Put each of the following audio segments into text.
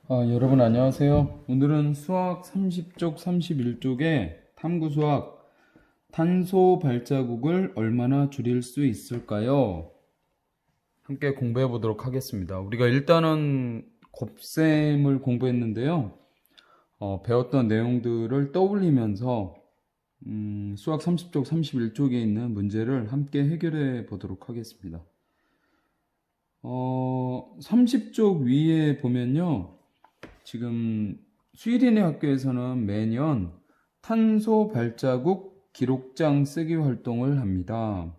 여러분 안녕하세요. 오늘은 수학 30쪽 31쪽에 탐구 수학 탄소 발자국을 얼마나 줄일 수 있을까요? 함께 공부해 보도록 하겠습니다. 우리가 일단은 곱셈을 공부했는데요. 배웠던 내용들을 떠올리면서 수학 30쪽 31쪽에 있는 문제를 함께 해결해 보도록 하겠습니다. 30쪽 위에 보면요. 지금 수일인의 학교에서는 매년 탄소 발자국 기록장 쓰기 활동을 합니다.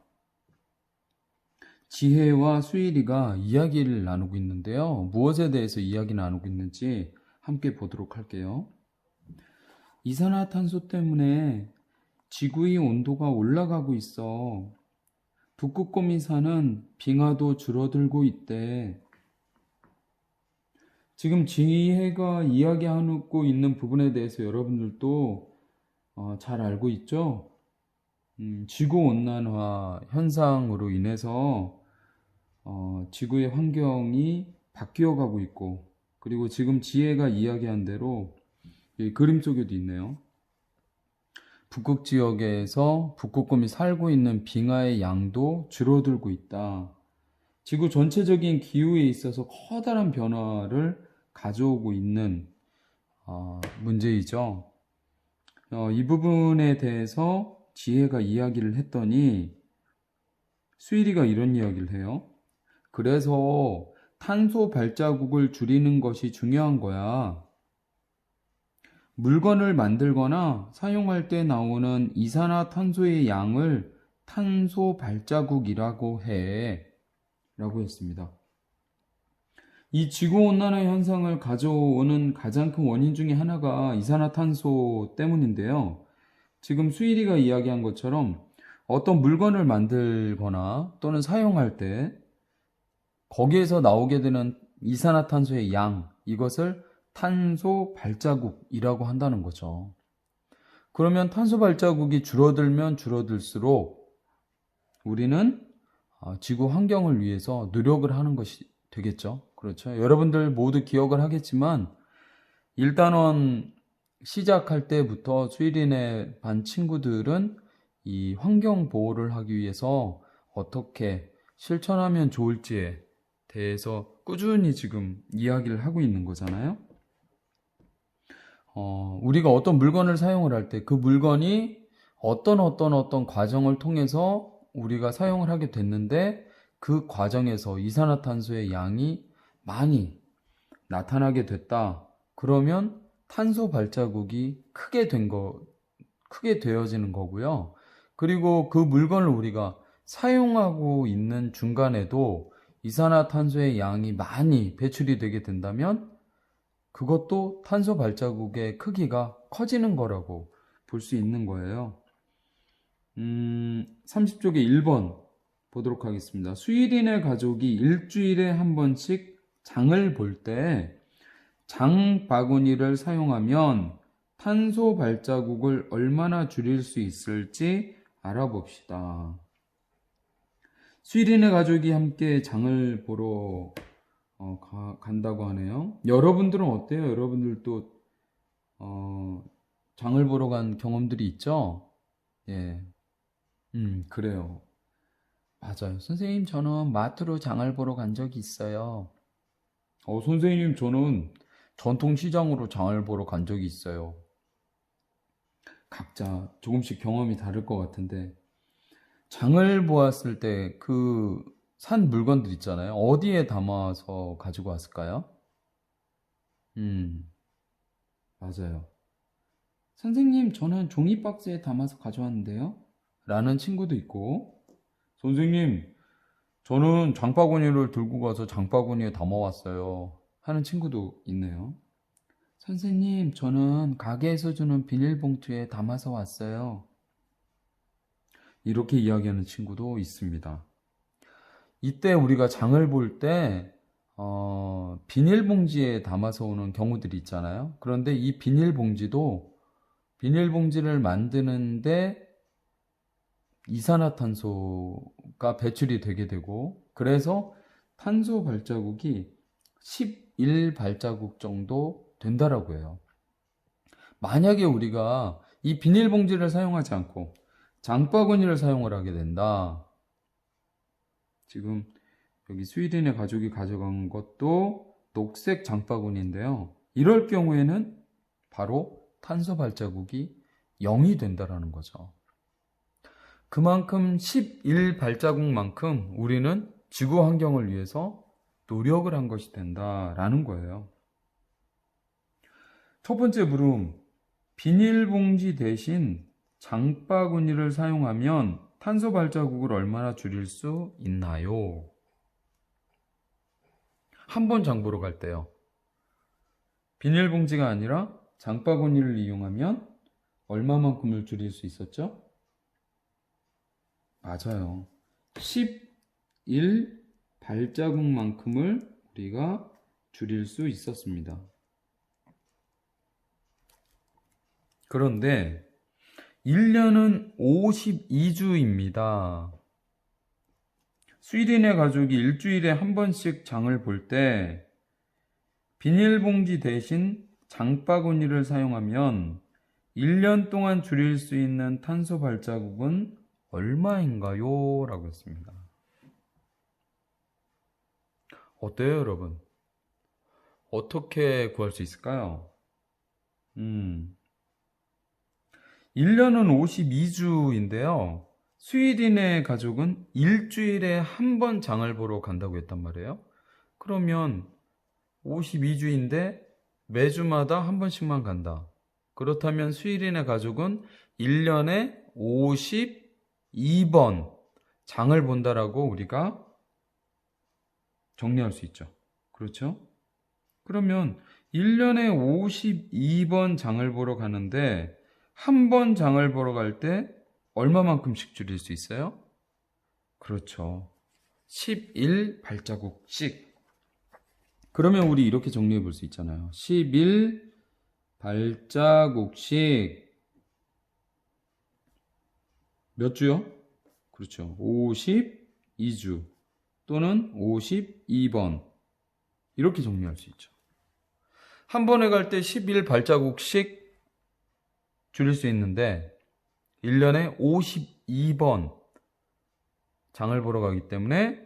지혜와 수일이가 이야기를 나누고 있는데요. 무엇에 대해서 이야기 나누고 있는지 함께 보도록 할게요. 이산화탄소 때문에 지구의 온도가 올라가고 있어. 북극곰이 사는 빙하도 줄어들고 있대. 지금 지혜가 이야기하고 있는 부분에 대해서 여러분들도 잘 알고 있죠? 지구온난화 현상으로 인해서 지구의 환경이 바뀌어 가고 있고, 그리고 지금 지혜가 이야기한 대로 이 그림 속에도 있네요. 북극 지역에서 북극곰이 살고 있는 빙하의 양도 줄어들고 있다. 지구 전체적인 기후에 있어서 커다란 변화를 가져오고 있는 문제이죠. 이 부분에 대해서 지혜가 이야기를 했더니 수일이가 이런 이야기를 해요. 그래서 탄소 발자국을 줄이는 것이 중요한 거야. 물건을 만들거나 사용할 때 나오는 이산화탄소의 양을 탄소 발자국이라고 해. 라고 했습니다. 이 지구온난화 현상을 가져오는 가장 큰 원인 중에 하나가 이산화탄소 때문인데요. 지금 수일이가 이야기한 것처럼 어떤 물건을 만들거나 또는 사용할 때 거기에서 나오게 되는 이산화탄소의 양, 이것을 탄소 발자국이라고 한다는 거죠. 그러면 탄소 발자국이 줄어들면 줄어들수록 우리는 지구 환경을 위해서 노력을 하는 것이 되겠죠. 그렇죠. 여러분들 모두 기억을 하겠지만 1단원 시작할 때부터 수일인의 반 친구들은 이 환경 보호를 하기 위해서 어떻게 실천하면 좋을지에 대해서 꾸준히 지금 이야기를 하고 있는 거잖아요. 우리가 어떤 물건을 사용을 할 때 그 물건이 어떤 과정을 통해서 우리가 사용을 하게 됐는데 그 과정에서 이산화탄소의 양이 많이 나타나게 됐다. 그러면 탄소 발자국이 크게 되어지는 거고요. 그리고 그 물건을 우리가 사용하고 있는 중간에도 이산화탄소의 양이 많이 배출이 되게 된다면 그것도 탄소 발자국의 크기가 커지는 거라고 볼 수 있는 거예요. 30쪽에 1번 보도록 하겠습니다. 수일인의 가족이 일주일에 한 번씩 장을 볼 때 장바구니를 사용하면 탄소 발자국을 얼마나 줄일 수 있을지 알아봅시다. 수일인의 가족이 함께 장을 보러 간다고 하네요. 여러분들은 어때요? 여러분들도 장을 보러 간 경험들이 있죠? 예. 그래요. 맞아요. 선생님, 저는 마트로 장을 보러 간 적이 있어요. 선생님, 저는 전통시장으로 장을 보러 간 적이 있어요. 각자 조금씩 경험이 다를 것 같은데, 장을 보았을 때 그 산 물건들 있잖아요. 어디에 담아서 가지고 왔을까요? 맞아요. 선생님, 저는 종이 박스에 담아서 가져왔는데요. 라는 친구도 있고, 선생님, 저는 장바구니를 들고 가서 장바구니에 담아왔어요. 하는 친구도 있네요. 선생님, 저는 가게에서 주는 비닐봉투에 담아서 왔어요. 이렇게 이야기하는 친구도 있습니다. 이때 우리가 장을 볼 때, 비닐봉지에 담아서 오는 경우들이 있잖아요. 그런데 이 비닐봉지를 만드는데 이산화탄소가 배출이 되게 되고, 그래서 탄소 발자국이 11 발자국 정도 된다라고 해요. 만약에 우리가 이 비닐봉지를 사용하지 않고 장바구니를 사용을 하게 된다. 지금 여기 스위덴의 가족이 가져간 것도 녹색 장바구니인데요. 이럴 경우에는 바로 탄소 발자국이 0이 된다라는 거죠. 그만큼 11 발자국만큼 우리는 지구 환경을 위해서 노력을 한 것이 된다라는 거예요. 첫 번째 물음, 비닐봉지 대신 장바구니를 사용하면 탄소 발자국을 얼마나 줄일 수 있나요? 한 번 장 보러 갈 때요. 비닐봉지가 아니라 장바구니를 이용하면 얼마만큼을 줄일 수 있었죠? 맞아요. 11 발자국만큼을 우리가 줄일 수 있었습니다. 그런데 1년은 52주입니다. 스웨덴의 가족이 일주일에 한 번씩 장을 볼 때 비닐봉지 대신 장바구니를 사용하면 1년 동안 줄일 수 있는 탄소 발자국은 얼마인가요? 라고 했습니다. 어때요, 여러분? 어떻게 구할 수 있을까요? 1년은 52주인데요. 스웨덴의 가족은 일주일에 한 번 장을 보러 간다고 했단 말이에요. 그러면 52주인데 매주마다 한 번씩만 간다. 그렇다면 스웨덴의 가족은 1년에 52번 장을 본다라고 우리가 정리할 수 있죠. 그렇죠? 그러면 1년에 52번 장을 보러 가는데 한 번 장을 보러 갈 때 얼마만큼씩 줄일 수 있어요? 그렇죠. 11 발자국씩. 그러면 우리 이렇게 정리해 볼 수 있잖아요. 11 발자국씩 몇 주요? 그렇죠. 52주 또는 52번. 이렇게 정리할 수 있죠. 한 번에 갈 때 11 발자국씩 줄일 수 있는데 1년에 52번 장을 보러 가기 때문에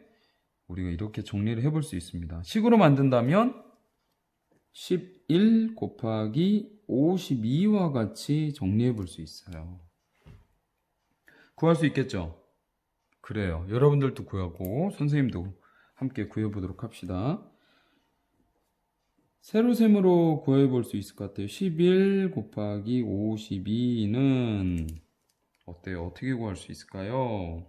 우리가 이렇게 정리를 해볼 수 있습니다. 식으로 만든다면 11 곱하기 52와 같이 정리해 볼 수 있어요. 구할 수 있겠죠? 그래요. 여러분들도 구하고 선생님도 함께 구해보도록 합시다. 세로셈으로 구해볼 수 있을 것 같아요. 11 곱하기 52는 어때요? 어떻게 구할 수 있을까요?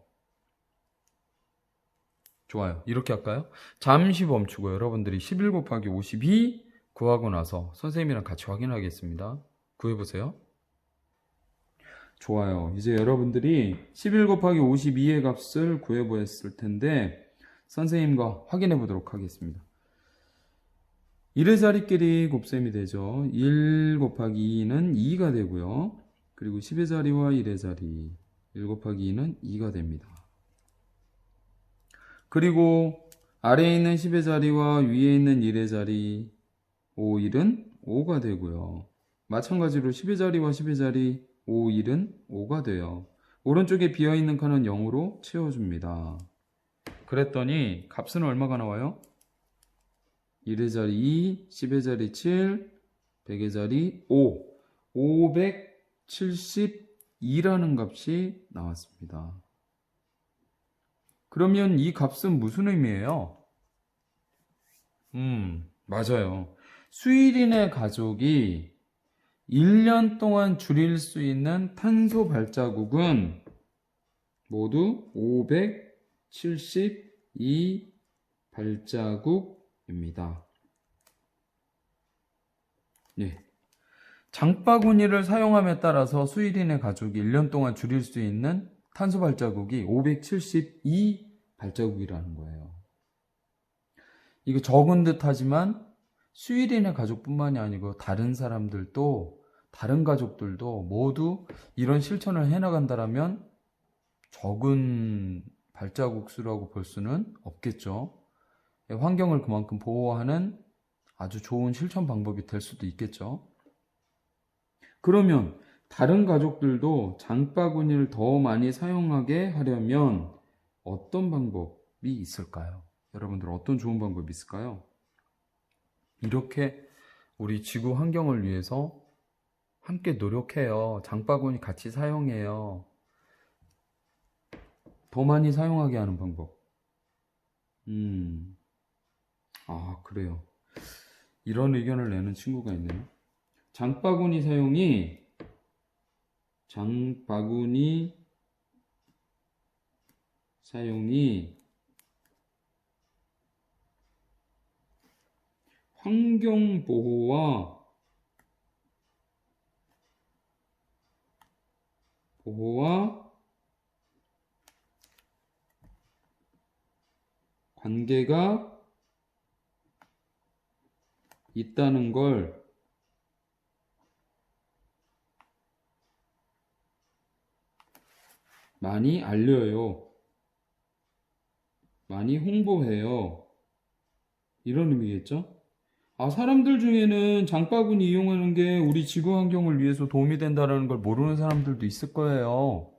좋아요. 이렇게 할까요? 잠시 멈추고 여러분들이 11 곱하기 52 구하고 나서 선생님이랑 같이 확인하겠습니다. 구해보세요. 좋아요. 이제 여러분들이 11 곱하기 52의 값을 구해보았을 텐데 선생님과 확인해 보도록 하겠습니다. 1의 자리끼리 곱셈이 되죠. 1 곱하기 2는 2가 되고요. 그리고 10의 자리와 1의 자리 1 곱하기 2는 2가 됩니다. 그리고 아래에 있는 10의 자리와 위에 있는 1의 자리 5, 1은 5가 되고요. 마찬가지로 10의 자리와 10의 자리 5, 1은 5가 돼요. 오른쪽에 비어있는 칸은 0으로 채워줍니다. 그랬더니 값은 얼마가 나와요? 1의 자리 2, 10의 자리 7, 100의 자리 5, 572라는 값이 나왔습니다. 그러면 이 값은 무슨 의미예요? 맞아요. 스웨덴의 가족이 1년 동안 줄일 수 있는 탄소 발자국은 모두 572 발자국입니다. 네. 장바구니를 사용함에 따라서 스웨덴의 가족이 1년 동안 줄일 수 있는 탄소 발자국이 572 발자국이라는 거예요. 이거 적은 듯 하지만 스웨덴의 가족뿐만이 아니고 다른 사람들도 다른 가족들도 모두 이런 실천을 해나간다면 적은 발자국 수라고 볼 수는 없겠죠. 환경을 그만큼 보호하는 아주 좋은 실천 방법이 될 수도 있겠죠. 그러면 다른 가족들도 장바구니를 더 많이 사용하게 하려면 어떤 방법이 있을까요? 여러분들 어떤 좋은 방법이 있을까요? 이렇게 우리 지구 환경을 위해서 함께 노력해요. 장바구니 같이 사용해요. 더 많이 사용하게 하는 방법. 그래요. 이런 의견을 내는 친구가 있네요. 장바구니 사용이 환경 보호와 관계가 있다는 걸 많이 알려요. 많이 홍보해요. 이런 의미겠죠? 사람들 중에는 장바구니 이용하는 게 우리 지구 환경을 위해서 도움이 된다는 걸 모르는 사람들도 있을 거예요.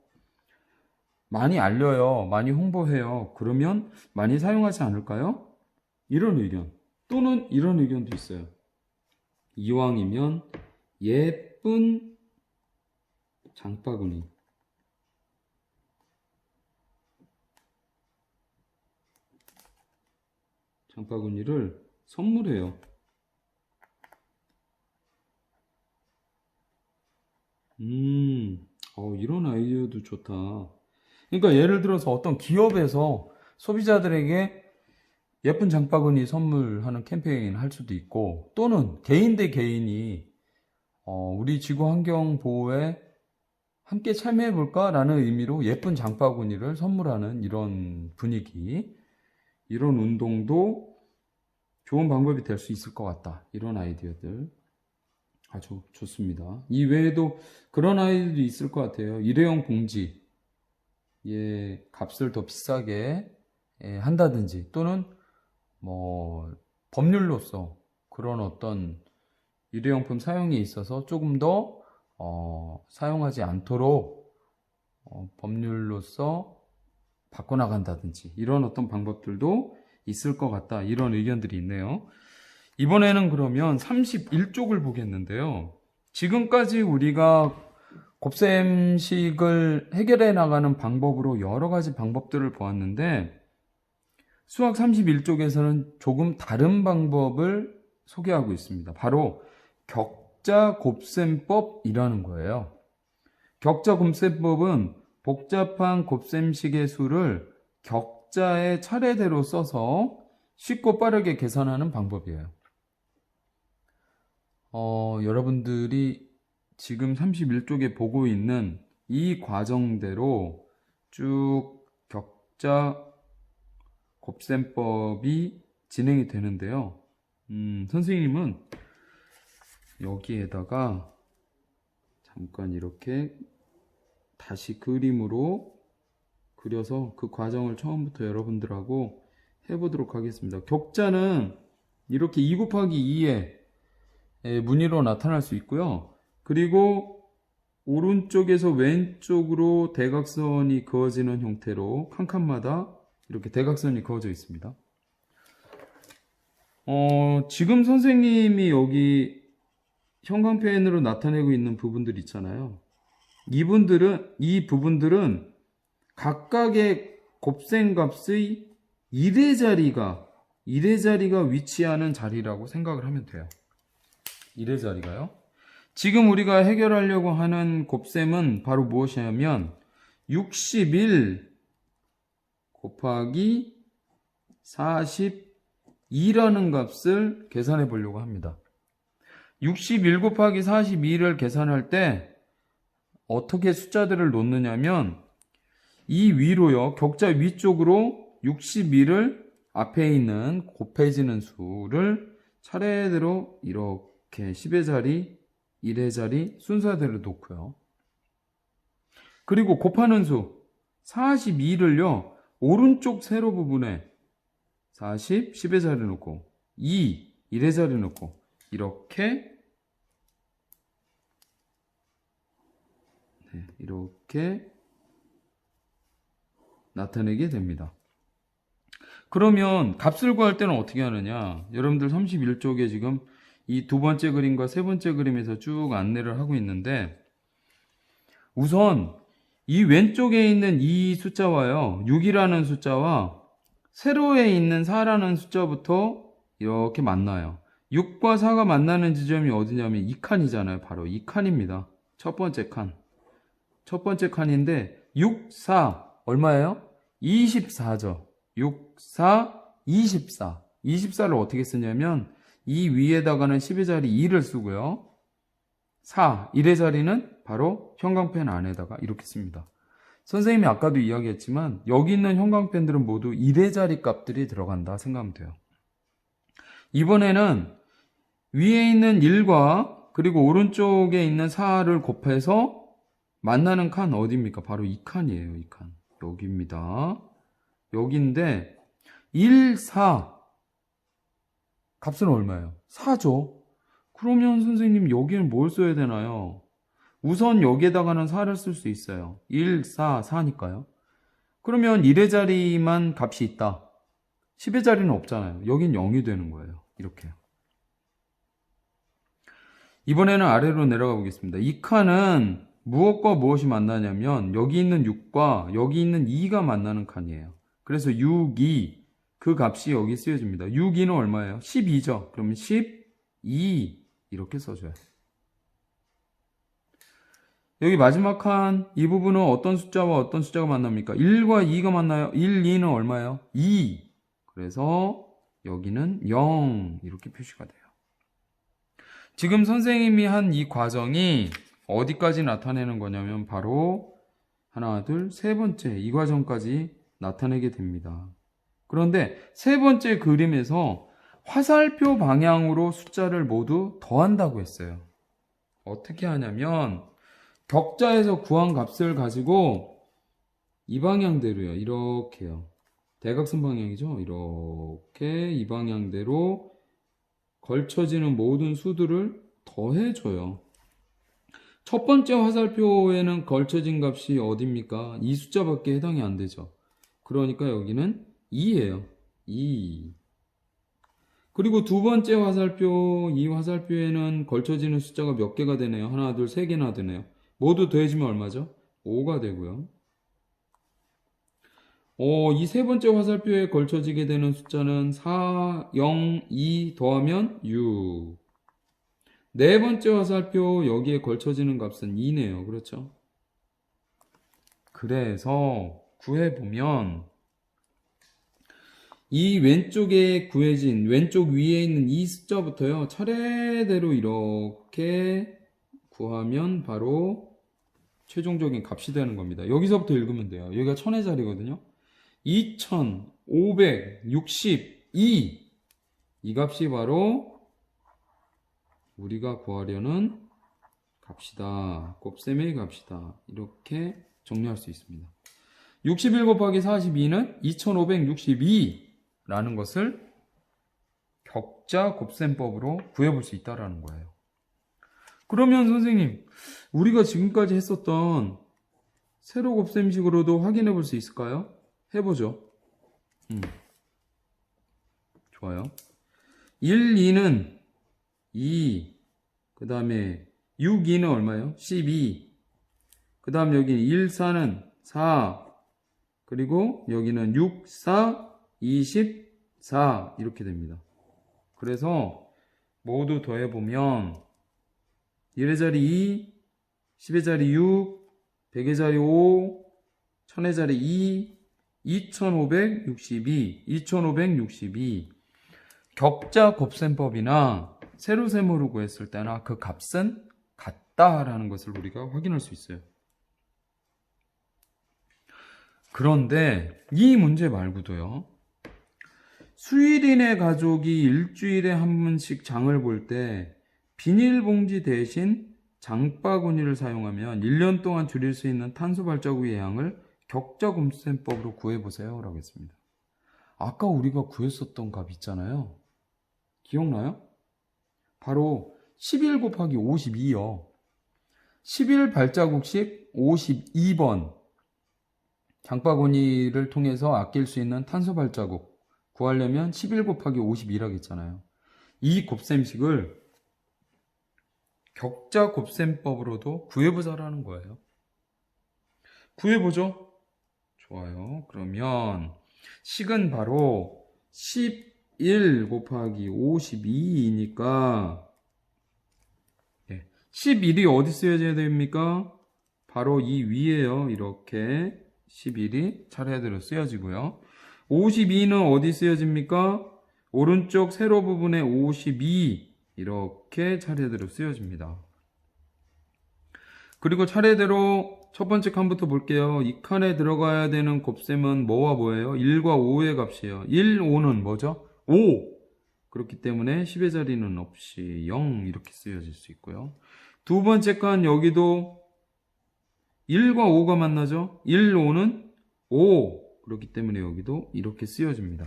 많이 알려요. 많이 홍보해요. 그러면 많이 사용하지 않을까요? 이런 의견. 또는 이런 의견도 있어요. 이왕이면 예쁜 장바구니를 선물해요. 이런 아이디어도 좋다. 그러니까 예를 들어서 어떤 기업에서 소비자들에게 예쁜 장바구니 선물하는 캠페인 할 수도 있고, 또는 개인 대 개인이 우리 지구 환경 보호에 함께 참여해 볼까라는 의미로 예쁜 장바구니를 선물하는 이런 분위기, 이런 운동도 좋은 방법이 될 수 있을 것 같다. 이런 아이디어들 아주 좋습니다. 이 외에도 그런 아이들도 있을 것 같아요. 일회용 봉지 값을 더 비싸게 한다든지, 또는 법률로서 그런 어떤 일회용품 사용에 있어서 조금 더 사용하지 않도록 법률로서 바꿔나간다든지, 이런 어떤 방법들도 있을 것 같다. 이런 의견들이 있네요. 이번에는 그러면 31쪽을 보겠는데요. 지금까지 우리가 곱셈식을 해결해 나가는 방법으로 여러 가지 방법들을 보았는데, 수학 31쪽에서는 조금 다른 방법을 소개하고 있습니다. 바로 격자 곱셈법이라는 거예요. 격자 곱셈법은 복잡한 곱셈식의 수를 격자의 차례대로 써서 쉽고 빠르게 계산하는 방법이에요. 여러분들이 지금 31쪽에 보고 있는 이 과정대로 쭉 격자 곱셈법이 진행이 되는데요. 선생님은 여기에다가 잠깐 이렇게 다시 그림으로 그려서 그 과정을 처음부터 여러분들하고 해보도록 하겠습니다. 격자는 이렇게 2 곱하기 2의 무늬로 나타날 수 있고요. 그리고 오른쪽에서 왼쪽으로 대각선이 그어지는 형태로 칸칸마다 이렇게 대각선이 그어져 있습니다. 지금 선생님이 여기 형광펜으로 나타내고 있는 부분들 있잖아요. 이 부분들은 각각의 곱셈값의 1의 자리가 위치하는 자리라고 생각을 하면 돼요. 1의 자리가요. 지금 우리가 해결하려고 하는 곱셈은 바로 무엇이냐면 61 곱하기 42라는 값을 계산해 보려고 합니다. 61 곱하기 42를 계산할 때 어떻게 숫자들을 놓느냐면, 이 위로요, 격자 위쪽으로 61을 앞에 있는 곱해지는 수를 차례대로 이렇게 10의 자리, 1의 자리 순서대로 놓고요. 그리고 곱하는 수 42를요 오른쪽 세로 부분에 40, 10의 자리 놓고 2 1의 자리 넣고 이렇게 나타내게 됩니다. 그러면 값을 구할 때는 어떻게 하느냐? 여러분들 31쪽에 지금 이 두 번째 그림과 세 번째 그림에서 쭉 안내를 하고 있는데, 우선 이 왼쪽에 있는 이 숫자와요, 6이라는 숫자와 세로에 있는 4라는 숫자부터 이렇게 만나요. 6과 4가 만나는 지점이 어디냐면 이 칸이잖아요. 바로 이 칸입니다. 첫 번째 칸. 첫 번째 칸인데 6, 4 얼마예요? 24죠. 6, 4, 24. 24를 어떻게 쓰냐면 이 위에다가는 10의 자리 2를 쓰고요. 4, 1의 자리는 바로 형광펜 안에다가 이렇게 씁니다. 선생님이 아까도 이야기했지만 여기 있는 형광펜들은 모두 1의 자리 값들이 들어간다 생각하면 돼요. 이번에는 위에 있는 1과 그리고 오른쪽에 있는 4를 곱해서 만나는 칸 어디입니까? 바로 이 칸이에요. 이 칸. 여기입니다. 여기인데 1, 4 값은 얼마예요? 4죠. 그러면 선생님 여기는 뭘 써야 되나요? 우선 여기에다가는 4를 쓸 수 있어요. 1, 4, 4니까요. 그러면 1의 자리만 값이 있다. 10의 자리는 없잖아요. 여긴 0이 되는 거예요. 이렇게. 이번에는 아래로 내려가 보겠습니다. 이 칸은 무엇과 무엇이 만나냐면 여기 있는 6과 여기 있는 2가 만나는 칸이에요. 그래서 6, 2 그 값이 여기 쓰여집니다. 6, 2는 얼마예요? 12죠. 그러면 12 이렇게 써줘요. 여기 마지막 칸 이 부분은 어떤 숫자와 어떤 숫자가 만납니까? 1과 2가 만나요. 1, 2는 얼마예요? 2. 그래서 여기는 0 이렇게 표시가 돼요. 지금 선생님이 한 이 과정이 어디까지 나타내는 거냐면 바로 하나, 둘, 세 번째 이 과정까지 나타내게 됩니다. 그런데 세 번째 그림에서 화살표 방향으로 숫자를 모두 더한다고 했어요. 어떻게 하냐면 격자에서 구한 값을 가지고 이 방향대로요. 이렇게요. 대각선 방향이죠. 이렇게 이 방향대로 걸쳐지는 모든 수들을 더해줘요. 첫 번째 화살표에는 걸쳐진 값이 어딥니까? 이 숫자밖에 해당이 안 되죠. 그러니까 여기는 2예요. 2. 그리고 두 번째 화살표, 이 화살표에는 걸쳐지는 숫자가 몇 개가 되네요. 하나, 둘, 세 개나 되네요. 모두 더해지면 얼마죠? 5가 되고요. 이 세 번째 화살표에 걸쳐지게 되는 숫자는 4, 0, 2 더하면 6. 네 번째 화살표 여기에 걸쳐지는 값은 2네요. 그렇죠? 그래서 구해보면 이 왼쪽에 구해진 왼쪽 위에 있는 이 숫자부터요. 차례대로 이렇게 구하면 바로 최종적인 값이 되는 겁니다. 여기서부터 읽으면 돼요. 여기가 1000의 자리거든요. 2562 이 값이 바로 우리가 구하려는 값이다. 곱셈의 값이다. 이렇게 정리할 수 있습니다. 61 곱하기 42는 2562라는 것을 격자 곱셈법으로 구해볼 수 있다는 거예요. 그러면 선생님, 우리가 지금까지 했었던 세로 곱셈식으로도 확인해 볼 수 있을까요? 해보죠. 좋아요. 1, 2는 2, 그 다음에 6, 2는 얼마예요? 12. 그 다음 여기 1, 4는 4. 그리고 여기는 6, 4, 24 이렇게 됩니다. 그래서 모두 더해보면 1의 자리 2, 10의 자리 6, 100의 자리 5, 1000의 자리 2, 2562 격자 곱셈법이나 세로셈으로 구했을 때나 그 값은 같다라는 것을 우리가 확인할 수 있어요. 그런데 이 문제 말고도요. 수일인의 가족이 일주일에 한 번씩 장을 볼 때 비닐봉지 대신 장바구니를 사용하면 1년 동안 줄일 수 있는 탄소 발자국의 양을 격자 곱셈법으로 구해보세요 라고 했습니다. 아까 우리가 구했었던 값 있잖아요. 기억나요? 바로 11 곱하기 52요. 11 발자국씩 52번 장바구니를 통해서 아낄 수 있는 탄소 발자국 구하려면 11 곱하기 52라겠잖아요. 이 곱셈식을 격자 곱셈법으로도 구해보자라는 거예요. 구해보죠. 좋아요. 그러면 식은 바로 11 곱하기 52이니까 11이 어디 쓰여져야 됩니까? 바로 이 위에요. 이렇게 11이 차례대로 쓰여지고요. 52는 어디 쓰여집니까? 오른쪽 세로 부분에 52 이렇게 차례대로 쓰여집니다. 그리고 차례대로 첫 번째 칸부터 볼게요. 이 칸에 들어가야 되는 곱셈은 뭐와 뭐예요? 1과 5의 값이에요. 1, 5는 뭐죠? 5! 그렇기 때문에 10의 자리는 없이 0 이렇게 쓰여질 수 있고요. 두 번째 칸 여기도 1과 5가 만나죠? 1, 5는 5. 그렇기 때문에 여기도 이렇게 쓰여집니다.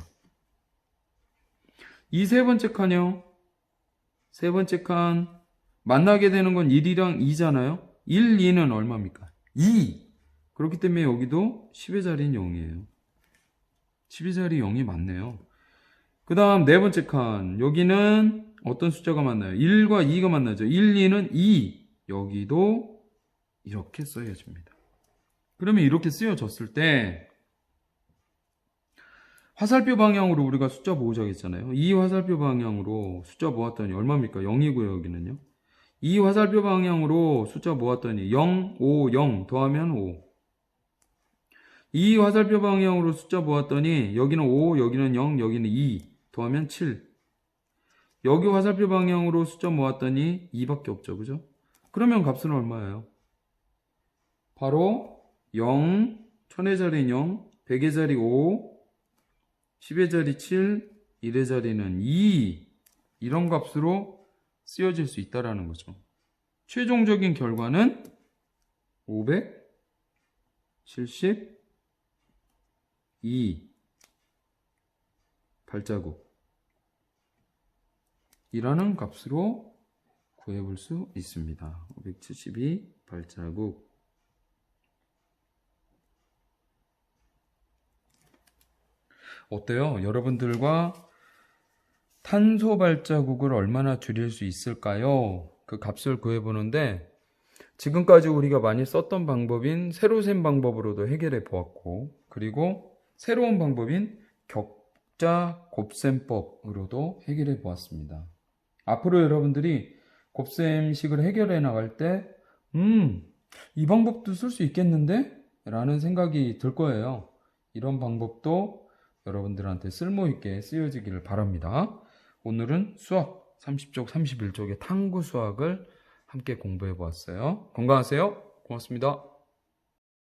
이 세 번째 칸이요. 세 번째 칸 만나게 되는 건 1이랑 2잖아요. 1, 2는 얼마입니까? 2. 그렇기 때문에 여기도 10의 자리는 0이에요. 10의 자리 0이 맞네요. 그 다음 네 번째 칸 여기는 어떤 숫자가 만나요? 1과 2가 만나죠. 1, 2는 2. 여기도 이렇게 쓰여집니다. 그러면 이렇게 쓰여졌을 때 화살표 방향으로 우리가 숫자 모으자 했잖아요. 이 화살표 방향으로 숫자 모았더니 얼마입니까? 0이고요. 여기는요. 이 화살표 방향으로 숫자 모았더니 0, 5, 0 더하면 5. 이 화살표 방향으로 숫자 모았더니 여기는 5, 여기는 0, 여기는 2 더하면 7. 여기 화살표 방향으로 숫자 모았더니 2밖에 없죠. 그죠? 그러면 값은 얼마예요? 바로 0, 1000의 자리는 0, 100의 자리 5, 10의 자리 7, 1의 자리는 2 이런 값으로 쓰여질 수 있다는 거죠. 최종적인 결과는 572 발자국 이라는 값으로 구해볼 수 있습니다. 572 발자국. 어때요? 여러분들과 탄소 발자국을 얼마나 줄일 수 있을까요? 그 값을 구해보는데 지금까지 우리가 많이 썼던 방법인 세로 셈 방법으로도 해결해 보았고, 그리고 새로운 방법인 격자 곱셈법으로도 해결해 보았습니다. 앞으로 여러분들이 곱셈식을 해결해 나갈 때 이 방법도 쓸 수 있겠는데? 라는 생각이 들 거예요. 이런 방법도 여러분들한테 쓸모있게 쓰여지기를 바랍니다. 오늘은 수학 30쪽 31쪽의 탐구 수학을 함께 공부해 보았어요. 건강하세요. 고맙습니다.